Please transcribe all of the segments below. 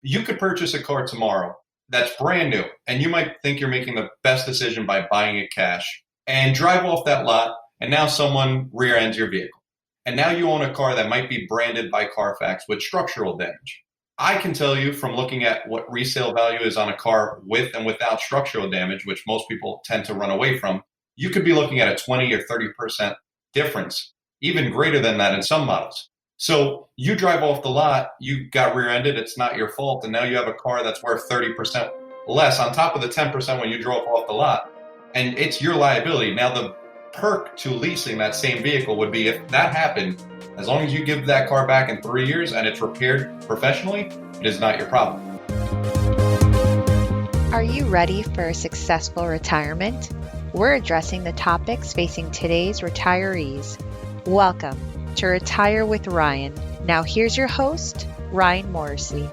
You could purchase a car tomorrow that's brand new, and you might think you're making the best decision by buying it cash and drive off that lot, and now someone rear ends your vehicle. And now you own a car that might be branded by Carfax with structural damage. I can tell you from looking at what resale value is on a car with and without structural damage, which most people tend to run away from, you could be looking at a 20 or 30% difference, even greater than that in some models. So you drive off the lot, you got rear-ended, it's not your fault, and now you have a car that's worth 30% less on top of the 10% when you drove off the lot, and it's your liability. Now the perk to leasing that same vehicle would be if that happened, as long as you give that car back in 3 years and it's repaired professionally, it is not your problem. Are you ready for a successful retirement? We're addressing the topics facing today's retirees. Welcome to Retire with Ryan. Now here's your host, Ryan Morrissey.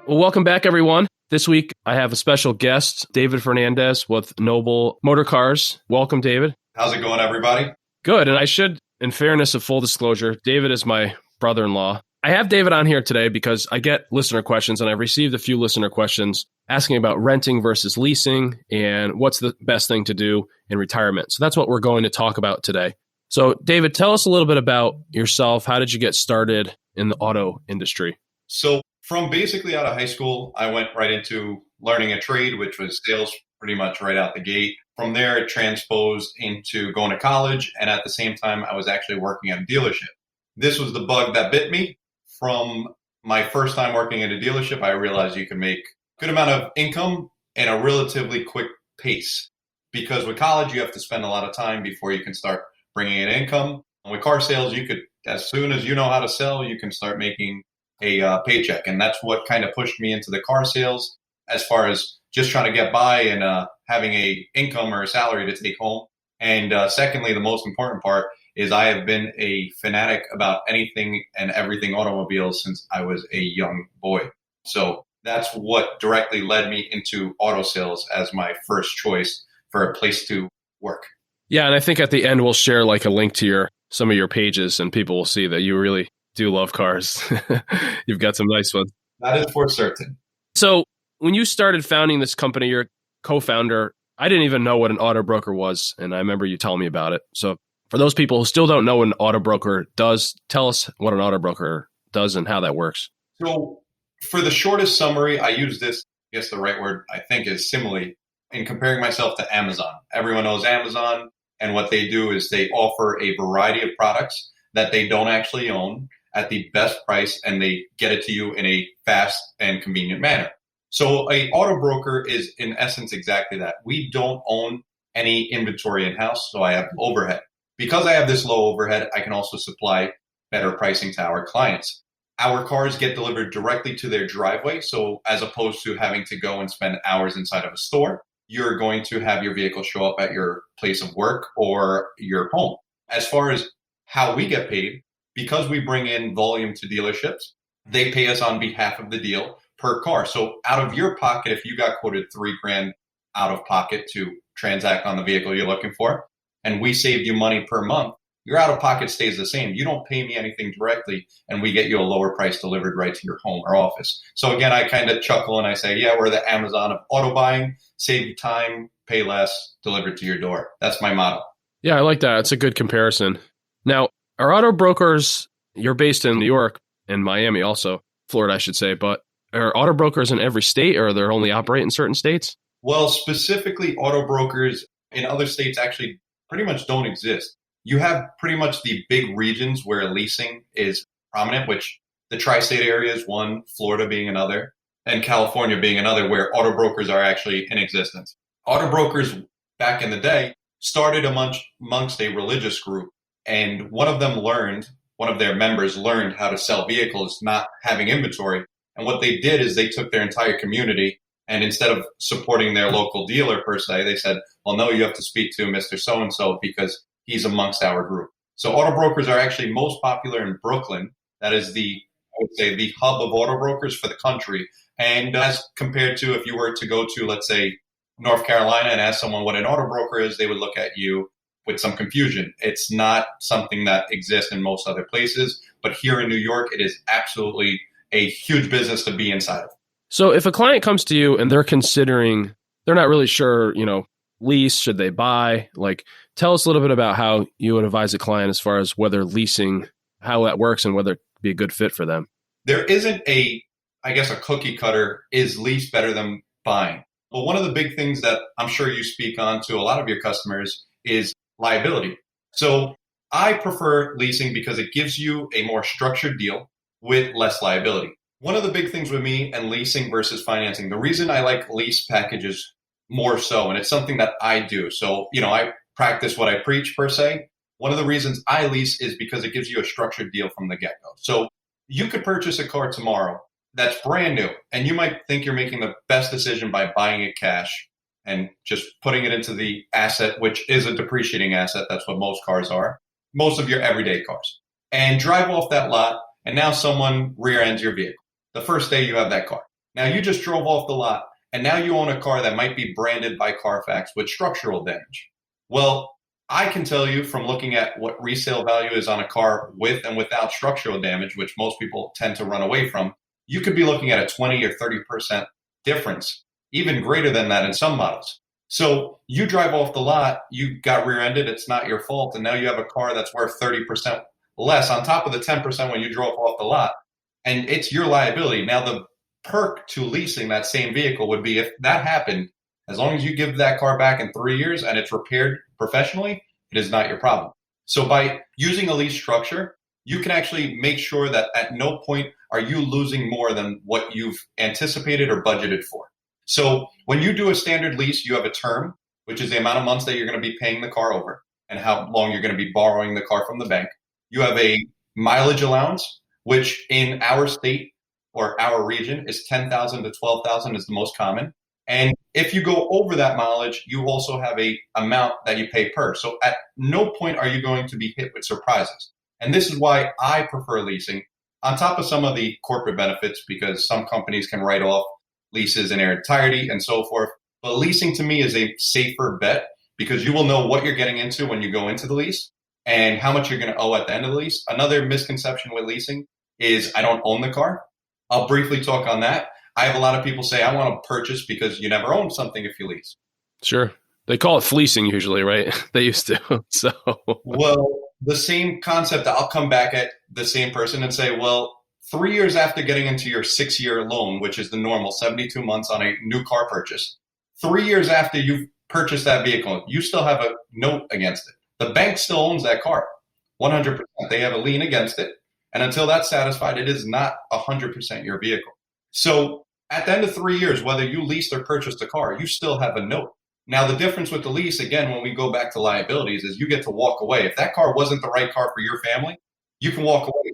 Well, welcome back, everyone. This week, I have a special guest, David Fernandez with Noble Motor Cars. Welcome, David. How's it going, everybody? Good. And I should, in fairness of full disclosure, David is my brother-in-law. I have David on here today because I get listener questions, and I've received a few listener questions asking about renting versus leasing and what's the best thing to do in retirement. So that's what we're going to talk about today. So, David, tell us a little bit about yourself. How did you get started in the auto industry? So from basically out of high school, I went right into learning a trade, which was sales pretty much right out the gate. From there, it transposed into going to college. And at the same time, I was actually working at a dealership. This was the bug that bit me. From my first time working at a dealership, I realized you can make a good amount of income in a relatively quick pace. Because with college, you have to spend a lot of time before you can start bringing in income. And with car sales, you could, as soon as you know how to sell, you can start making a paycheck. And that's what kind of pushed me into the car sales as far as just trying to get by and having a income or a salary to take home. And secondly, the most important part is I have been a fanatic about anything and everything automobiles since I was a young boy. So that's what directly led me into auto sales as my first choice for a place to work. Yeah, and I think at the end we'll share like a link to some of your pages, and people will see that you really do love cars. You've got some nice ones. That is for certain. So when you started founding this company, you're a co-founder. I didn't even know what an auto broker was, and I remember you telling me about it. So for those people who still don't know what an auto broker does, tell us what an auto broker does and how that works. So for the shortest summary, I use this, I guess the right word I think is simile, in comparing myself to Amazon. Everyone knows Amazon, and what they do is they offer a variety of products that they don't actually own at the best price, and they get it to you in a fast and convenient manner. So a auto broker is in essence exactly that. We don't own any inventory in-house, so I have overhead. Because I have this low overhead, I can also supply better pricing to our clients. Our cars get delivered directly to their driveway. So as opposed to having to go and spend hours inside of a store, you're going to have your vehicle show up at your place of work or your home. As far as how we get paid, because we bring in volume to dealerships, they pay us on behalf of the deal per car. So out of your pocket, if you got quoted $3,000 out of pocket to transact on the vehicle you're looking for, and we saved you money per month, your out of pocket stays the same. You don't pay me anything directly, and we get you a lower price delivered right to your home or office. So again, I kind of chuckle and I say, yeah, we're the Amazon of auto buying, save you time, pay less, delivered to your door. That's my motto. Yeah, I like that. It's a good comparison. Now, are auto brokers, you're based in New York and Miami also, Florida, I should say, but are auto brokers in every state, or they only operate in certain states? Well, specifically, auto brokers in other states actually pretty much don't exist. You have pretty much the big regions where leasing is prominent, which the tri-state area is one, Florida being another, and California being another, where auto brokers are actually in existence. Auto brokers back in the day started amongst a religious group, and one of their members learned how to sell vehicles not having inventory. And what they did is they took their entire community, and instead of supporting their local dealer per se, they said, well, no, you have to speak to Mr. So-and-so because he's amongst our group. So auto brokers are actually most popular in Brooklyn. That is the hub of auto brokers for the country. And as compared to if you were to go to, let's say, North Carolina and ask someone what an auto broker is, they would look at you with some confusion. It's not something that exists in most other places, but here in New York, it is absolutely a huge business to be inside of. So if a client comes to you and they're considering, they're not really sure, lease, should they buy? Like, tell us a little bit about how you would advise a client as far as whether leasing, how that works and whether it'd be a good fit for them. There isn't a cookie cutter, is lease better than buying? But one of the big things that I'm sure you speak on to a lot of your customers is liability. So I prefer leasing because it gives you a more structured deal with less liability. One of the big things with me and leasing versus financing, the reason I like lease packages more so, and it's something that I do. So, I practice what I preach per se. One of the reasons I lease is because it gives you a structured deal from the get-go. So you could purchase a car tomorrow that's brand new, and you might think you're making the best decision by buying it cash and just putting it into the asset, which is a depreciating asset. That's what most cars are, most of your everyday cars, and drive off that lot. And now someone rear ends your vehicle. The first day you have that car. Now you just drove off the lot, and now you own a car that might be branded by Carfax with structural damage. Well, I can tell you from looking at what resale value is on a car with and without structural damage, which most people tend to run away from, you could be looking at a 20 or 30% difference, even greater than that in some models. So you drive off the lot, you got rear-ended, it's not your fault, and now you have a car that's worth 30% less on top of the 10% when you drove off the lot, and it's your liability. Now, the perk to leasing that same vehicle would be if that happened, as long as you give that car back in 3 years and it's repaired professionally, it is not your problem. So by using a lease structure, you can actually make sure that at no point are you losing more than what you've anticipated or budgeted for. So when you do a standard lease, you have a term, which is the amount of months that you're going to be paying the car over and how long you're going to be borrowing the car from the bank. You have a mileage allowance, which in our state or our region is 10,000 to 12,000 is the most common. And if you go over that mileage, you also have a amount that you pay per. So at no point are you going to be hit with surprises. And this is why I prefer leasing on top of some of the corporate benefits, because some companies can write off leases in their entirety and so forth. But leasing to me is a safer bet because you will know what you're getting into when you go into the lease and how much you're going to owe at the end of the lease. Another misconception with leasing is I don't own the car. I'll briefly talk on that. I have a lot of people say, I want to purchase because you never own something if you lease. Sure. They call it fleecing usually, right? They used to. So, well, the same concept, I'll come back at the same person and say, well, 3 years after getting into your 6-year loan, which is the normal 72 months on a new car purchase, 3 years after you've purchased that vehicle, you still have a note against it. The bank still owns that car, 100%. They have a lien against it. And until that's satisfied, it is not 100% your vehicle. So at the end of 3 years, whether you leased or purchased a car, you still have a note. Now, the difference with the lease, again, when we go back to liabilities, is you get to walk away. If that car wasn't the right car for your family, you can walk away.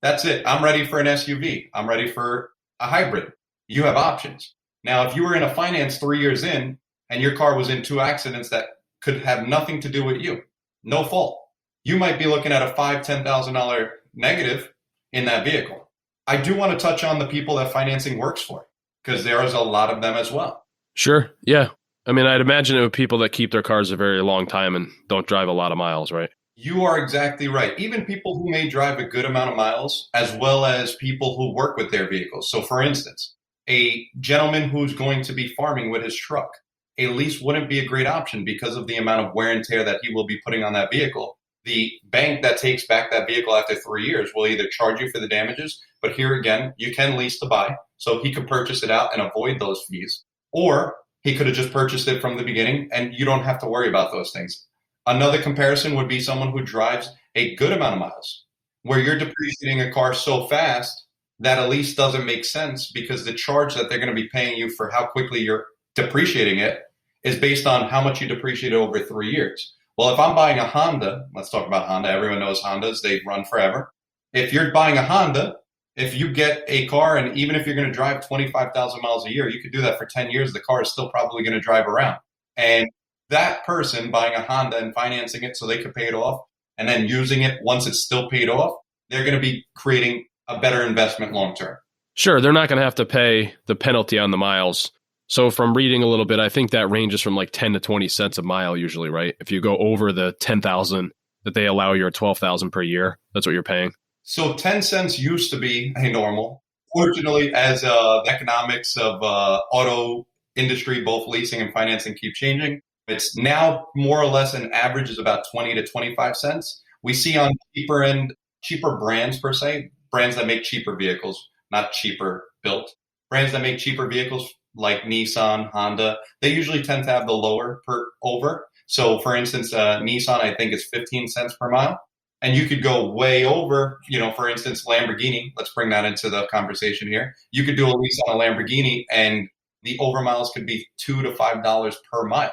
That's it. I'm ready for an SUV. I'm ready for a hybrid. You have options. Now, if you were in a finance 3 years in and your car was in 2 accidents that could have nothing to do with you, no fault, you might be looking at a $5,000, $10,000 negative in that vehicle. I do want to touch on the people that financing works for, because there is a lot of them as well. Sure. Yeah. I mean, I'd imagine it would be people that keep their cars a very long time and don't drive a lot of miles, right? You are exactly right. Even people who may drive a good amount of miles, as well as people who work with their vehicles. So for instance, a gentleman who's going to be farming with his truck, a lease wouldn't be a great option because of the amount of wear and tear that he will be putting on that vehicle. The bank that takes back that vehicle after 3 years will either charge you for the damages, but here again, you can lease to buy. So he could purchase it out and avoid those fees. Or he could have just purchased it from the beginning and you don't have to worry about those things. Another comparison would be someone who drives a good amount of miles, where you're depreciating a car so fast that a lease doesn't make sense because the charge that they're going to be paying you for how quickly you're depreciating it is based on how much you depreciate over 3 years. Well, if I'm buying a Honda, let's talk about Honda. Everyone knows Hondas. They run forever. If you're buying a Honda, if you get a car, and even if you're going to drive 25,000 miles a year, you could do that for 10 years. The car is still probably going to drive around. And that person buying a Honda and financing it so they could pay it off and then using it once it's still paid off, they're going to be creating a better investment long term. Sure. They're not going to have to pay the penalty on the miles So from reading a little bit, I think that ranges from like 10 to 20 cents a mile usually, right? If you go over the 10,000 that they allow you, or 12,000 per year, that's what you're paying. So 10 cents used to be a normal. Fortunately, as the economics of auto industry, both leasing and financing, keep changing, it's now more or less an average is about 20 to 25 cents. We see on cheaper brands per se, brands that make cheaper vehicles, not cheaper built, brands that make cheaper vehicles like Nissan, Honda, they usually tend to have the lower per over. So for instance, Nissan, I think is 15 cents per mile. And you could go way over, for instance, Lamborghini. Let's bring that into the conversation here. You could do a lease on a Lamborghini and the over miles could be $2 to $5 per mile.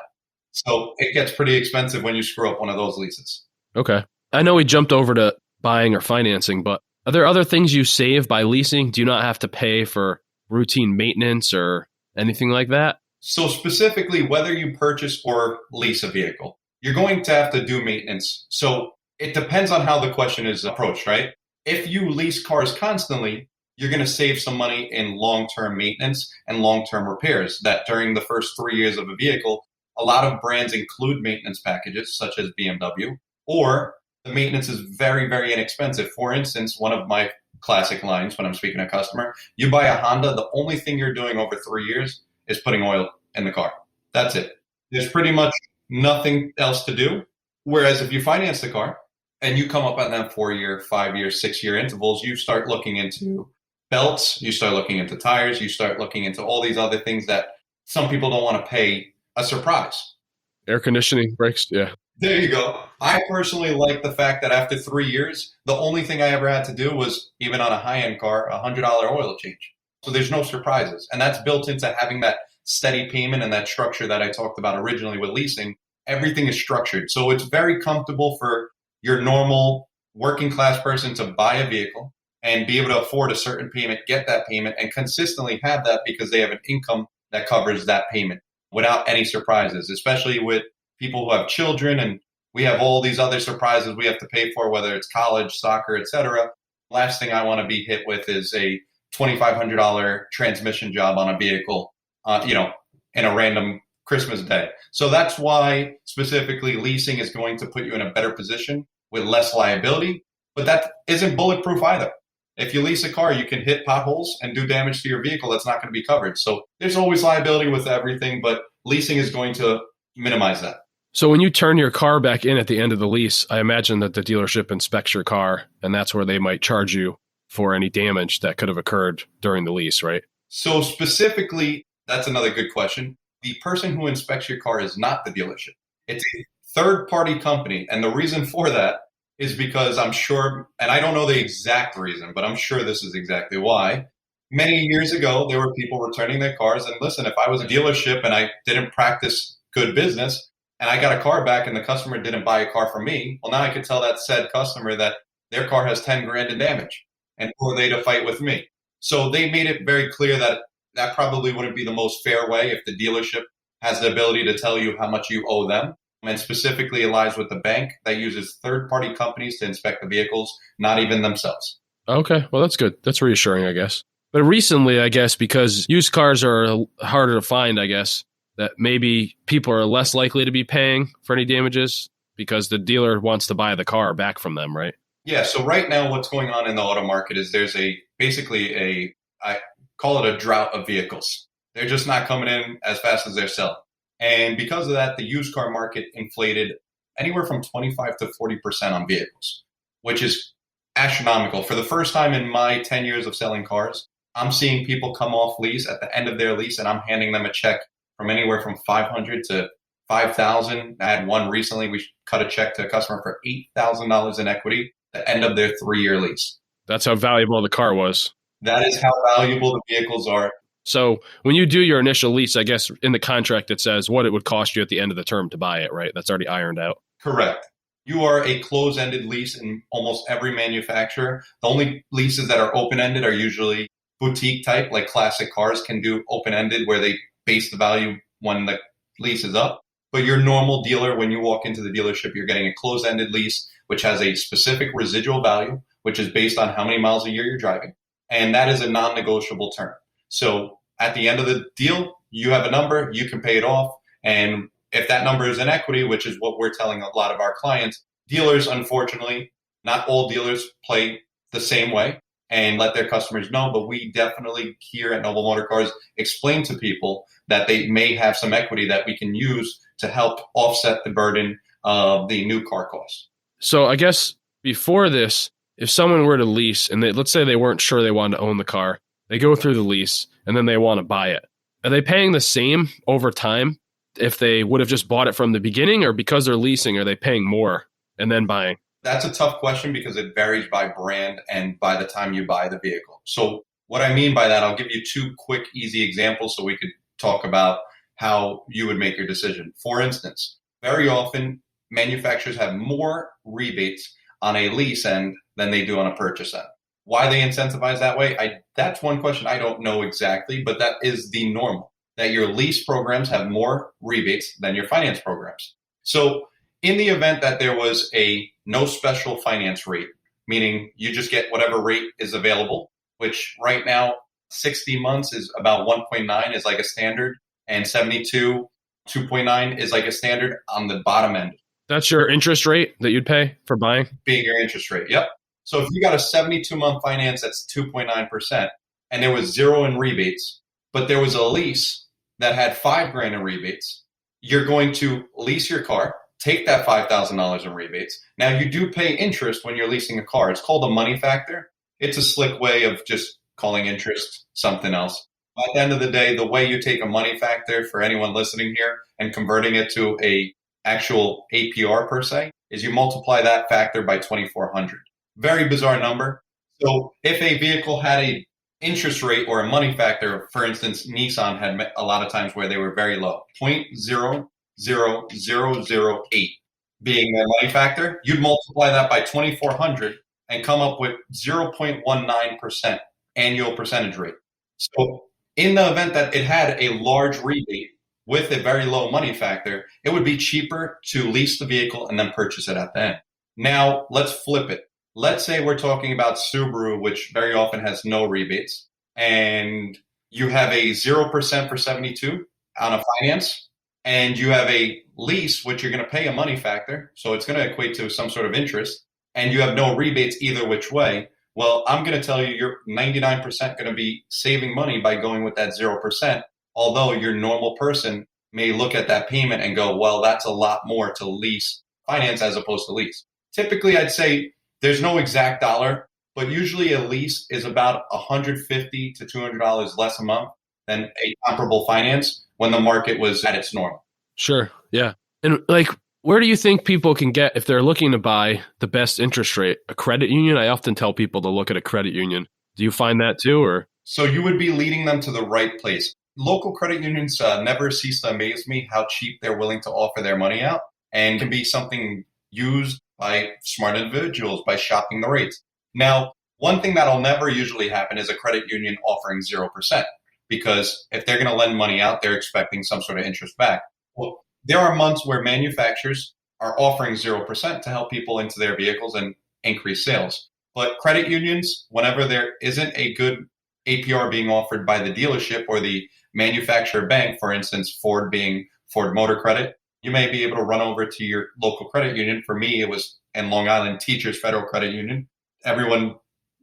So it gets pretty expensive when you screw up one of those leases. Okay. I know we jumped over to buying or financing, but are there other things you save by leasing? Do you not have to pay for routine maintenance or anything like that? So specifically, whether you purchase or lease a vehicle, you're going to have to do maintenance. So it depends on how the question is approached, right? If you lease cars constantly, you're going to save some money in long-term maintenance and long-term repairs. That during the first 3 years of a vehicle, a lot of brands include maintenance packages such as BMW, or the maintenance is very, very inexpensive. For instance, one of my classic lines when I'm speaking to a customer, you buy a Honda, the only thing you're doing over 3 years is putting oil in the car. That's it. There's pretty much nothing else to do. Whereas if you finance the car and you come up at that 4-year, 5-year, 6-year intervals, you start looking into belts, you start looking into tires, you start looking into all these other things that some people don't want to pay a surprise. Air conditioning, brakes, yeah. There you go. I personally like the fact that after 3 years, the only thing I ever had to do was, even on a high-end car, a $100 oil change. So there's no surprises. And that's built into having that steady payment and that structure that I talked about originally with leasing. Everything is structured. So it's very comfortable for your normal working class person to buy a vehicle and be able to afford a certain payment, get that payment, and consistently have that because they have an income that covers that payment without any surprises, especially with people who have children, and we have all these other surprises we have to pay for, whether it's college, soccer, etc. Last thing I want to be hit with is a $2,500 transmission job on a vehicle, in a random Christmas day. So that's why specifically leasing is going to put you in a better position with less liability, but that isn't bulletproof either. If you lease a car, you can hit potholes and do damage to your vehicle that's not going to be covered. So there's always liability with everything, but leasing is going to minimize that. So when you turn your car back in at the end of the lease, I imagine that the dealership inspects your car, and that's where they might charge you for any damage that could have occurred during the lease, right? So specifically, that's another good question. The person who inspects your car is not the dealership. It's a third-party company, and the reason for that is because I'm sure, and I don't know the exact reason, but I'm sure this is exactly why. Many years ago, there were people returning their cars, and listen, if I was a dealership and I didn't practice good business, and I got a car back and the customer didn't buy a car from me, well, now I could tell that said customer that their car has 10 grand in damage and who are they to fight with me? So they made it very clear that that probably wouldn't be the most fair way if the dealership has the ability to tell you how much you owe them. And specifically it lies with the bank that uses third-party companies to inspect the vehicles, not even themselves. Okay, well, that's good. That's reassuring, I guess. But recently, I guess, because used cars are harder to find, I guess, that maybe people are less likely to be paying for any damages because the dealer wants to buy the car back from them, right? Yeah, so right now what's going on in the auto market is there's I call it a drought of vehicles. They're just not coming in as fast as they're selling. And because of that, the used car market inflated anywhere from 25 to 40% on vehicles, which is astronomical. For the first time in my 10 years of selling cars, I'm seeing people come off lease at the end of their lease and I'm handing them a check from anywhere from $500 to $5,000. I had one recently. We cut a check to a customer for $8,000 in equity at the end of their 3-year lease. That's how valuable the car was. That is how valuable the vehicles are. So when you do your initial lease, I guess in the contract it says what it would cost you at the end of the term to buy it, right? That's already ironed out. Correct. You are a close-ended lease in almost every manufacturer. The only leases that are open-ended are usually boutique type, like classic cars can do open-ended where they base the value when the lease is up. But your normal dealer, when you walk into the dealership, you're getting a closed-ended lease, which has a specific residual value, which is based on how many miles a year you're driving. And that is a non-negotiable term. So at the end of the deal, you have a number, you can pay it off. And if that number is in equity, which is what we're telling a lot of our clients, dealers, unfortunately, not all dealers play the same way and let their customers know, but we definitely here at Noble Motor Cars explain to people that they may have some equity that we can use to help offset the burden of the new car costs. So I guess before this, if someone were to lease and let's say they weren't sure they wanted to own the car, they go through the lease and then they want to buy it. Are they paying the same over time if they would have just bought it from the beginning, or because they're leasing, are they paying more and then buying? That's a tough question because it varies by brand and by the time you buy the vehicle. So what I mean by that, I'll give you two quick, easy examples so we could talk about how you would make your decision. For instance, very often manufacturers have more rebates on a lease end than they do on a purchase end. Why they incentivize that way, that's one question I don't know exactly, but that is the normal, that your lease programs have more rebates than your finance programs. So in the event that there was a no special finance rate, meaning you just get whatever rate is available, which right now 60 months is about 1.9 is like a standard, and 72, 2.9 is like a standard on the bottom end. That's your interest rate that you'd pay for buying? Being your interest rate, yep. So if you got a 72-month finance, that's 2.9%, and there was zero in rebates, but there was a lease that had $5,000 in rebates, you're going to lease your car, take that $5,000 in rebates. Now you do pay interest when you're leasing a car. It's called a money factor. It's a slick way of just calling interest something else. At the end of the day, the way you take a money factor for anyone listening here and converting it to a actual APR per se is you multiply that factor by 2,400. Very bizarre number. So if a vehicle had a interest rate or a money factor, for instance, Nissan had a lot of times where they were very low, 0.00008 being their money factor, you'd multiply that by 2,400 and come up with 0.19% annual percentage rate. So in the event that it had a large rebate with a very low money factor, it would be cheaper to lease the vehicle and then purchase it at the end. Now, let's flip it. Let's say we're talking about Subaru, which very often has no rebates, and you have a 0% for 72 on a finance, and you have a lease, which you're going to pay a money factor, so it's going to equate to some sort of interest, and you have no rebates either which way. Well, I'm going to tell you you're 99% going to be saving money by going with that 0%, although your normal person may look at that payment and go, well, that's a lot more to lease finance as opposed to lease. Typically, I'd say there's no exact dollar, but usually a lease is about $150 to $200 less a month than a comparable finance when the market was at its normal. Sure. Yeah. And where do you think people can get, if they're looking to buy, the best interest rate? A credit union? I often tell people to look at a credit union. Do you find that too, or? So you would be leading them to the right place. Local credit unions never cease to amaze me how cheap they're willing to offer their money out, and can be something used by smart individuals by shopping the rates. Now, one thing that'll never usually happen is a credit union offering 0%, because if they're going to lend money out, they're expecting some sort of interest back. Well, there are months where manufacturers are offering 0% to help people into their vehicles and increase sales. But credit unions, whenever there isn't a good APR being offered by the dealership or the manufacturer bank, for instance, Ford being Ford Motor Credit, you may be able to run over to your local credit union. For me, it was in Long Island Teachers Federal Credit Union. Everyone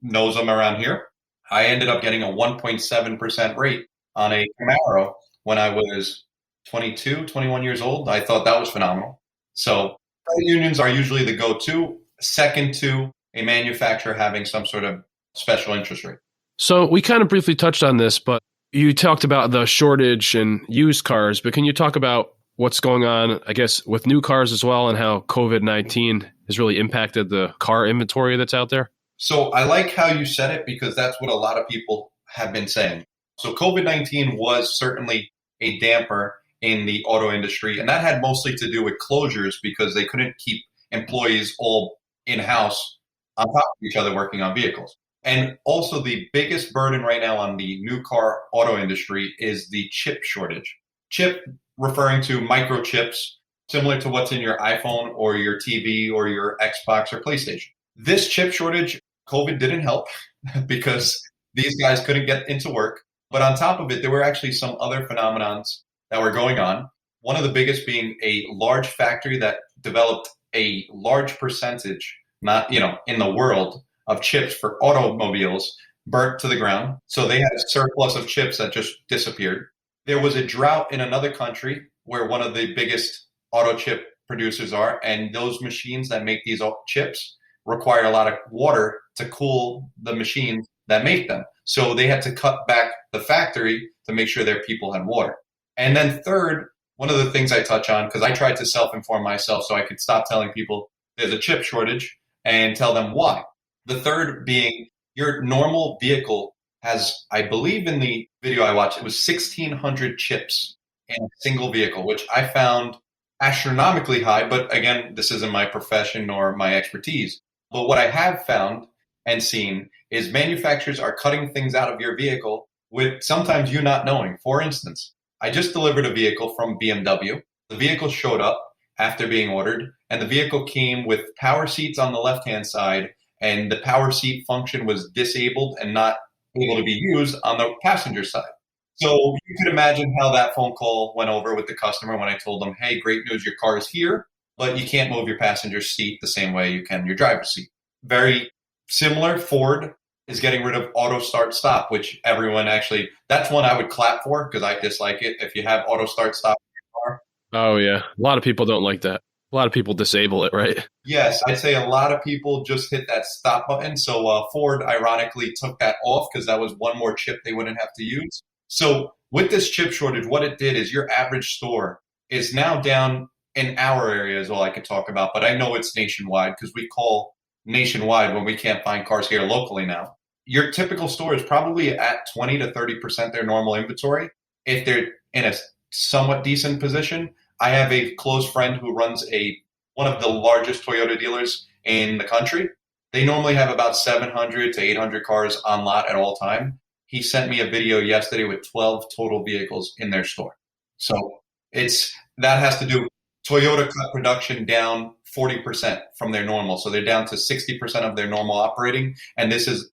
knows them around here. I ended up getting a 1.7% rate on a Camaro when I was 22, 21 years old. I thought that was phenomenal. So credit unions are usually the go-to, second to a manufacturer having some sort of special interest rate. So we kind of briefly touched on this, but you talked about the shortage in used cars, but can you talk about what's going on, I guess, with new cars as well, and how COVID-19 has really impacted the car inventory that's out there? So I like how you said it, because that's what a lot of people have been saying. So COVID-19 was certainly a damper in the auto industry, and that had mostly to do with closures because they couldn't keep employees all in-house on top of each other working on vehicles. And also the biggest burden right now on the new car auto industry is the chip shortage. Chip referring to microchips, similar to what's in your iPhone or your TV or your Xbox or PlayStation. This chip shortage, COVID didn't help because these guys couldn't get into work. But on top of it, there were actually some other phenomenons that were going on. One of the biggest being a large factory that developed a large percentage, not, in the world, of chips for automobiles burnt to the ground. So they had a surplus of chips that just disappeared. There was a drought in another country where one of the biggest auto chip producers are, and those machines that make these chips require a lot of water to cool the machines that make them. So they had to cut back the factory to make sure their people had water. And then third, one of the things I touch on, because I tried to self-inform myself so I could stop telling people there's a chip shortage and tell them why. The third being your normal vehicle has, I believe in the video I watched, it was 1,600 chips in a single vehicle, which I found astronomically high. But again, this isn't my profession or my expertise. But what I have found and seen is manufacturers are cutting things out of your vehicle with sometimes you not knowing. For instance, I just delivered a vehicle from BMW. The vehicle showed up after being ordered, and the vehicle came with power seats on the left-hand side, and the power seat function was disabled and not able to be used on the passenger side. So you could imagine how that phone call went over with the customer when I told them, hey, great news, your car is here, but you can't move your passenger seat the same way you can your driver's seat. Very similar. Ford is getting rid of auto start stop, which everyone actually, that's one I would clap for because I dislike it. If you have auto start stop in your car. Oh, yeah. A lot of people don't like that. A lot of people disable it, right? Yes, I'd say a lot of people just hit that stop button. So Ford ironically took that off because that was one more chip they wouldn't have to use. So with this chip shortage, what it did is your average store is now down in our area is all I could talk about. But I know it's nationwide because we call nationwide when we can't find cars here locally now. Your typical store is probably at 20 to 30% their normal inventory. If they're in a somewhat decent position, I have a close friend who runs one of the largest Toyota dealers in the country. They normally have about 700 to 800 cars on lot at all time. He sent me a video yesterday with 12 total vehicles in their store. So that has to do, Toyota cut production down 40% from their normal. So they're down to 60% of their normal operating. And this is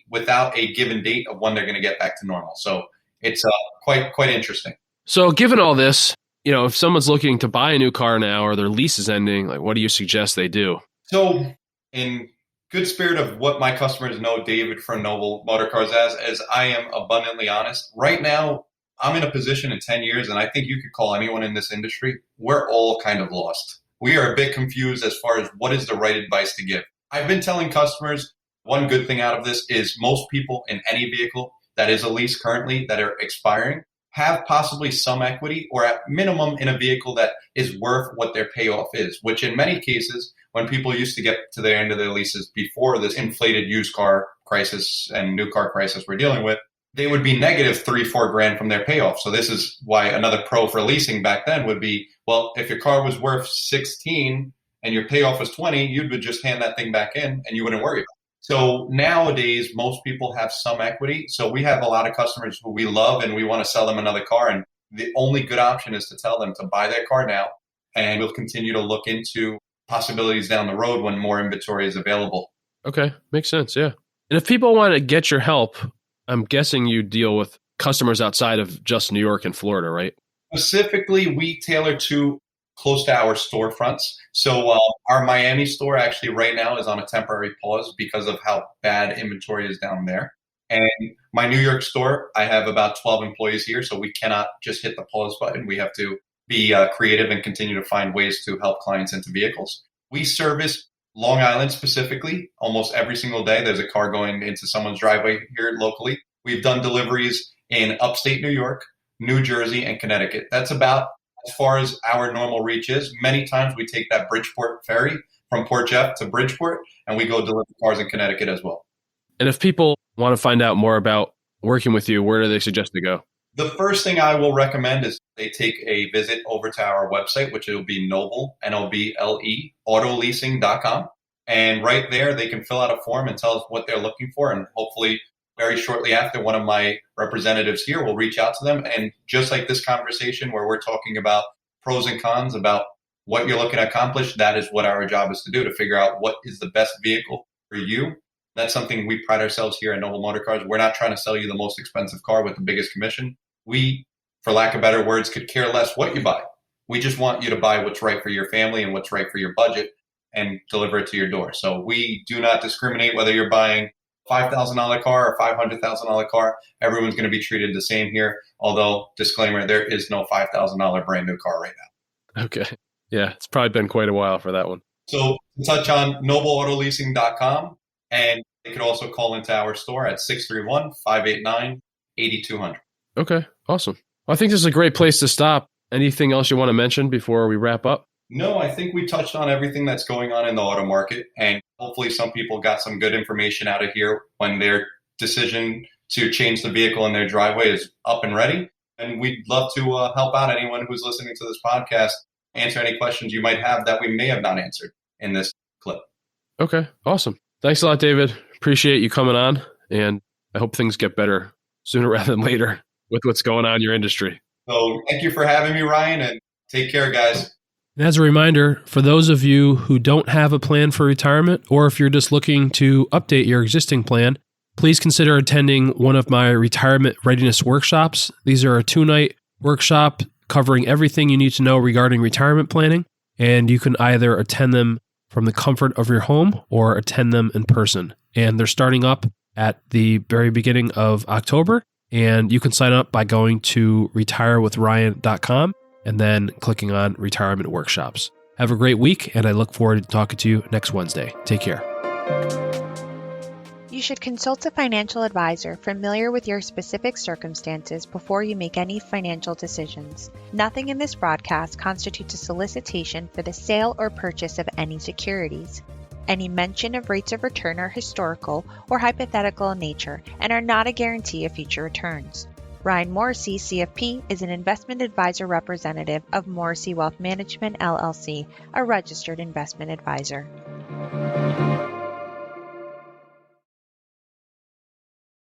without a given date of when they're going to get back to normal. So it's quite interesting. So given all this, if someone's looking to buy a new car now or their lease is ending, like what do you suggest they do? So in good spirit of what my customers know David from Noble Motor Cars as I am abundantly honest, right now I'm in a position in 10 years, and I think you could call anyone in this industry, we're all kind of lost. We are a bit confused as far as what is the right advice to give. I've been telling customers one good thing out of this is most people in any vehicle that is a lease currently that are expiring have possibly some equity or at minimum in a vehicle that is worth what their payoff is, which in many cases, when people used to get to the end of their leases before this inflated used car crisis and new car crisis we're dealing with, they would be negative $3-4 grand from their payoff. So this is why another pro for leasing back then would be, well, if your car was worth 16 and your payoff was 20, you would just hand that thing back in and you wouldn't worry about it. So nowadays, most people have some equity. So we have a lot of customers who we love and we want to sell them another car. And the only good option is to tell them to buy their car now. And we'll continue to look into possibilities down the road when more inventory is available. Okay. Makes sense. Yeah. And if people want to get your help, I'm guessing you deal with customers outside of just New York and Florida, right? Specifically, we tailor to close to our storefronts. So our Miami store actually right now is on a temporary pause because of how bad inventory is down there. And my New York store, I have about 12 employees here, so we cannot just hit the pause button. We have to be creative and continue to find ways to help clients into vehicles. We service Long Island specifically almost every single day. There's a car going into someone's driveway here locally. We've done deliveries in upstate New York, New Jersey, and Connecticut. That's about as far as our normal reach is. Many times we take that Bridgeport ferry from Port Jeff to Bridgeport, and we go deliver cars in Connecticut as well. And if people want to find out more about working with you, where do they suggest to go? The first thing I will recommend is they take a visit over to our website, which will be Noble, N-O-B-L-E, autoleasing.com. And right there, they can fill out a form and tell us what they're looking for. And hopefully very shortly after, one of my representatives here will reach out to them. And just like this conversation where we're talking about pros and cons about what you're looking to accomplish, that is what our job is to do, to figure out what is the best vehicle for you That's something we pride ourselves here at Noble Motor Cars. We're not trying to sell you the most expensive car with the biggest commission. We, for lack of better words, could care less what you buy. We just want you to buy what's right for your family and what's right for your budget and deliver it to your door. So we do not discriminate whether you're buying a $5,000 car or $500,000 car. Everyone's going to be treated the same here. Although, disclaimer, there is no $5,000 brand new car right now. Okay. Yeah, it's probably been quite a while for that one. So touch on nobleautoleasing.com, and you could also call into our store at 631-589-8200. Okay, awesome. Well, I think this is a great place to stop. Anything else you want to mention before we wrap up? No, I think we touched on everything that's going on in the auto market, and hopefully some people got some good information out of here when their decision to change the vehicle in their driveway is up and ready. And we'd love to help out anyone who's listening to this podcast, answer any questions you might have that we may have not answered in this clip. Okay, awesome. Thanks a lot, David. Appreciate you coming on, and I hope things get better sooner rather than later with what's going on in your industry. So thank you for having me, Ryan, and take care, guys. And as a reminder, for those of you who don't have a plan for retirement, or if you're just looking to update your existing plan, please consider attending one of my retirement readiness workshops. These are a 2-night workshop covering everything you need to know regarding retirement planning, and you can either attend them from the comfort of your home or attend them in person. And they're starting up at the very beginning of October, and you can sign up by going to retirewithryan.com and then clicking on retirement workshops. Have a great week, and I look forward to talking to you next Wednesday. Take care. You should consult a financial advisor familiar with your specific circumstances before you make any financial decisions. Nothing in this broadcast constitutes a solicitation for the sale or purchase of any securities. Any mention of rates of return are historical or hypothetical in nature and are not a guarantee of future returns. Ryan Morrissey, CFP, is an investment advisor representative of Morrissey Wealth Management, LLC, a registered investment advisor.